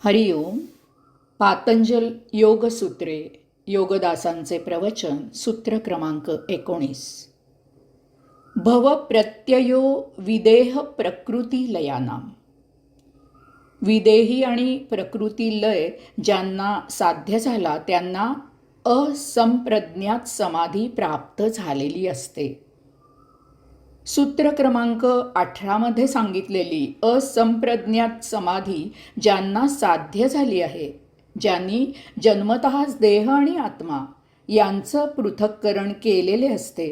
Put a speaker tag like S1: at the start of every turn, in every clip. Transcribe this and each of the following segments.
S1: हरिओम. पातंजल योगसूत्रे, योगदासांचे प्रवचन, सूत्र क्रमांक 19. भव प्रत्ययो विदेह प्रकृती लयानाम. विदेही आणि प्रकृती लय ज्यांना साध्य झाला त्यांना असंप्रज्ञात समाधी प्राप्त झालेली असते. सूत्र क्रमांक 18 मध्ये सांगितलेली असंप्रज्ञात समाधी ज्यांना साध्य झाली आहे, ज्यांनी जन्मतःच देह आणि आत्मा यांचं पृथक्करण केलेले असते,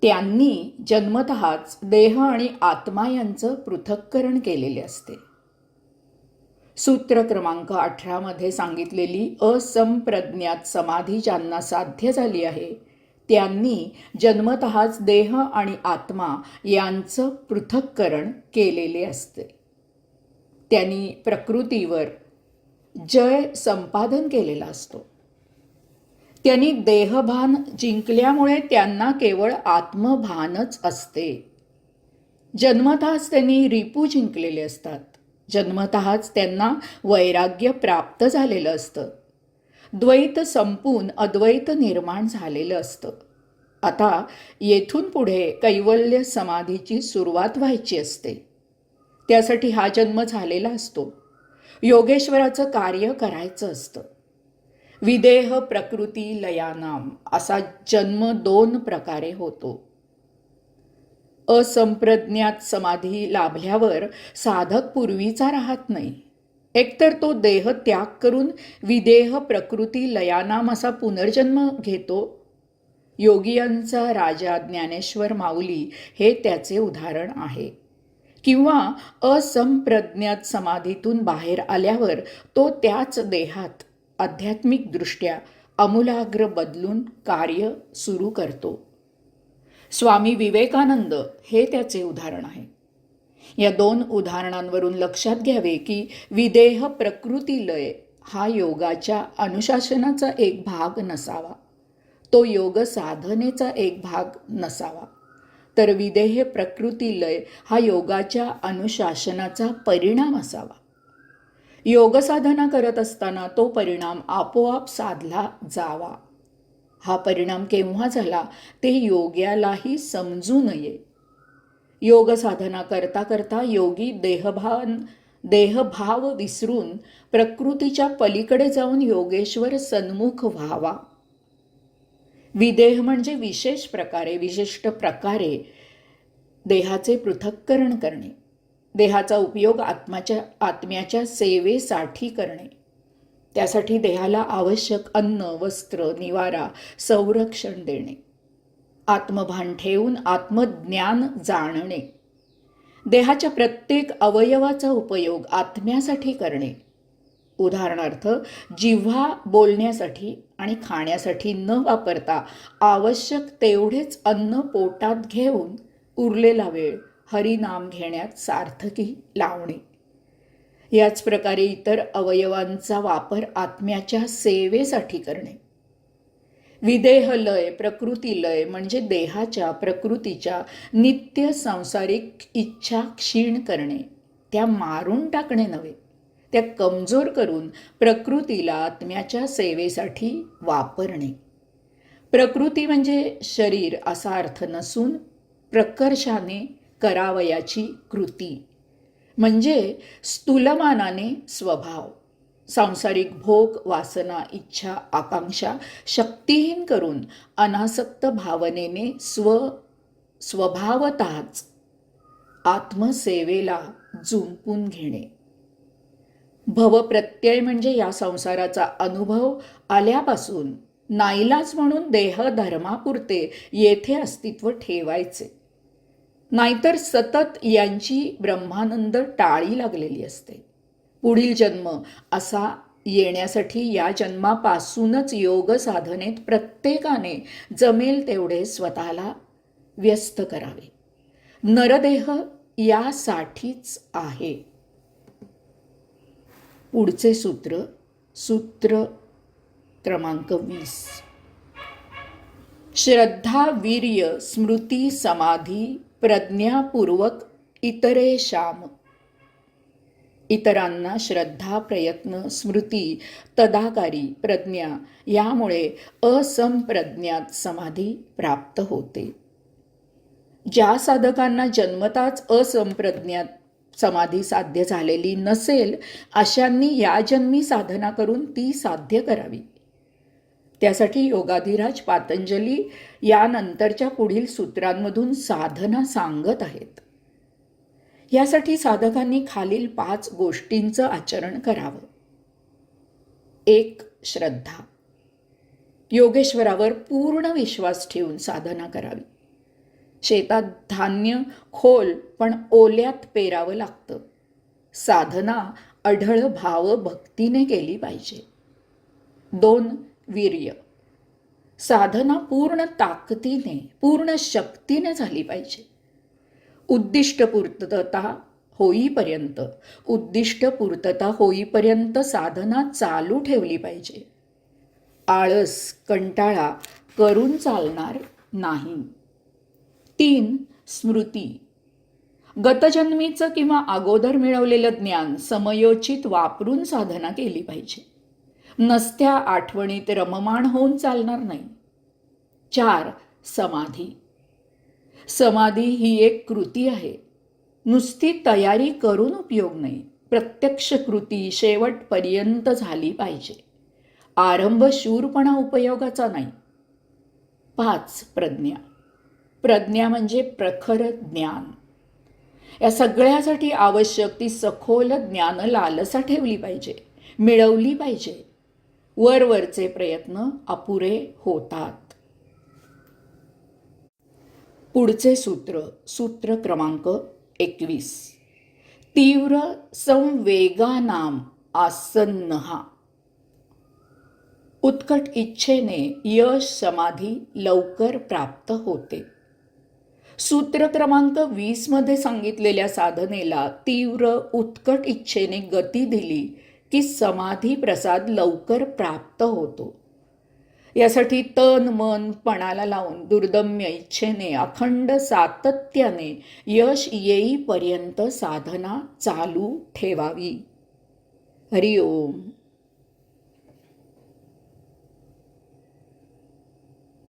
S1: त्यांनी जन्मतःच देह आणि आत्मा यांचं पृथक्करण केलेले असते. सूत्र क्रमांक 18 मध्ये सांगितलेली असंप्रज्ञात समाधी ज्यांना साध्य झाली आहे, त्यांनी जन्मतःच देह आणि आत्मा यांचं पृथक्करण केलेले असते. त्यांनी प्रकृतीवर जय संपादन केलेला असतो. त्यांनी देहभान जिंकल्यामुळे त्यांना केवळ आत्मभानच असते. जन्मतःच त्यांनी रिपू जिंकलेले असतात. जन्मतःच त्यांना वैराग्य प्राप्त झालेलं असतं. द्वैत संपून अद्वैत निर्माण झालेलं असतं. आता येथून पुढे कैवल्य समाधीची सुरुवात व्हायची असते. त्यासाठी हा जन्म झालेला असतो. योगेश्वराचं कार्य करायचं असतं. विदेह प्रकृती लयानाम असा जन्म 2 प्रकारे होतो. असंप्रज्ञात समाधी लाभल्यावर साधक पूर्वीचा राहत नाही. एकतर तो देह त्याग करून विदेह प्रकृती लयानाम असा पुनर्जन्म घेतो. योगियांचा राजा ज्ञानेश्वर माऊली हे त्याचे उदाहरण आहे. किंवा असंप्रज्ञात समाधीतून बाहेर आल्यावर तो त्याच देहात आध्यात्मिक दृष्ट्या आमूलाग्र बदलून कार्य सुरू करतो. स्वामी विवेकानंद हे त्याचे उदाहरण आहे. या 2 उदाहरणांवरून लक्षात घ्यावे की विदेह प्रकृती लय हा योगाच्या अनुशासनाचा एक भाग नसावा, तो योग साधनेचा एक भाग नसावा, तर विदेह प्रकृती लय हा योगाच्या अनुशासनाचा परिणाम असावा. योग साधना करत असताना तो परिणाम आपोआप साधला जावा. हा परिणाम केव्हा झाला ते योग्यालाही समजू नये. योग साधना करता करता योगी देहभाव विसरून प्रकृतीच्या पलीकडे जाऊन योगेश्वर सन्मुख व्हावा. विदेह म्हणजे विशिष्ट प्रकारे देहाचे पृथक्करण करणे, देहाचा उपयोग आत्म्याच्या सेवेसाठी करणे, त्यासाठी देहाला आवश्यक अन्न, वस्त्र, निवारा, संरक्षण देणे, आत्मभान ठेवून आत्मज्ञान जाणणे, देहाच्या प्रत्येक अवयवाचा उपयोग आत्म्यासाठी करणे. उदाहरणार्थ, जिव्हा बोलण्यासाठी आणि खाण्यासाठी न वापरता आवश्यक तेवढेच अन्न पोटात घेऊन उरलेला वेळ हरिनाम घेण्यात सार्थकी लावणे. याच प्रकारे इतर अवयवांचा वापर आत्म्याच्या सेवेसाठी करणे. विदेह लय प्रकृती लय म्हणजे देहाच्या प्रकृतीच्या नित्य सांसारिक इच्छा क्षीण करणे, त्या मारून टाकणे नव्हे, त्या कमजोर करून प्रकृतीला आत्म्याच्या सेवेसाठी वापरणे. प्रकृती म्हणजे शरीर असा अर्थ नसून प्रकर्षाने करावयाची कृती, म्हणजे स्थूलमानाने स्वभाव, सांसारिक भोग, वासना, इच्छा, आकांक्षा शक्तिहीन करून अनासक्त भावनेने स्वभावतःच आत्मसेवेला जुंपून घेणे. भवप्रत्यय म्हणजे या संसाराचा अनुभव आल्यापासून नाईलाज म्हणून देह धर्मापुरते येथे अस्तित्व ठेवायचे, नाहीतर सतत यांची ब्रह्मानंद टाळी लागलेली असते. पुढील जन्म असा येण्यासाठी या जन्मापासूनच योग साधनेत प्रत्येकाने जमेल तेवढे स्वतःला व्यस्त करावे. नरदेह यासाठीच आहे. पुढचे सूत्र क्रमांक 20. श्रद्धा वीर्य स्मृती समाधी प्रज्ञापूर्वक इतरेषाम. इतरांना श्रद्धा, प्रयत्न, स्मृती, तदाकारी, प्रज्ञा यामुळे असंप्रज्ञात समाधी प्राप्त होते. ज्या साधकांना जन्मताच असंप्रज्ञात समाधी साध्य झालेली नसेल अशांनी या जन्मी साधना करून ती साध्य करावी. त्यासाठी योगाधिराज पातंजली यानंतरच्या पुढील सूत्रांमधून साधना सांगत आहेत. यासाठी साधकांनी खालील 5 गोष्टींचं आचरण करावं. 1. श्रद्धा. योगेश्वरावर पूर्ण विश्वास ठेवून साधना करावी. शेतात धान्य खोल पण ओल्यात पेरावं लागतं. साधना अढळ भाव भक्तीने केली पाहिजे. 2. वीर्य. साधना पूर्ण ताकदीने, पूर्ण शक्तीने झाली पाहिजे. उद्दिष्टपूर्तता होईपर्यंत साधना चालू ठेवली पाहिजे. आळस, कंटाळा करून चालणार नाही. 3. स्मृती. गतजन्मीचं किंवा अगोदर मिळवलेलं ज्ञान समयोचित वापरून साधना केली पाहिजे. नसत्या आठवणीत रममाण होऊन चालणार नाही. 4. समाधी. समाधी ही एक कृती आहे. नुसती तयारी करून उपयोग नाही. प्रत्यक्ष कृती शेवटपर्यंत झाली पाहिजे. आरंभ शूरपणा उपयोगाचा नाही. 5. प्रज्ञा. प्रज्ञा म्हणजे प्रखर ज्ञान. या सगळ्यासाठी आवश्यक ती सखोल ज्ञान लालसा ठेवली पाहिजे, मिळवली पाहिजे. वरवरचे प्रयत्न अपुरे होतात. पुढचे सूत्र क्रमांक 21. तीव्र संवेगानाम आसन्नः. उत्कट इच्छेने यश समाधी लवकर प्राप्त होते. सूत्र क्रमांक 20 मध्ये सांगितलेल्या साधनेला तीव्र उत्कट इच्छेने गती दिली की समाधी प्रसाद लवकर प्राप्त होतो. यासाठी तन मन पणाला लावून दुर्दम्य इच्छेने अखंड सातत्याने यश येईपर्यंत साधना चालू ठेवावी. हरिओम.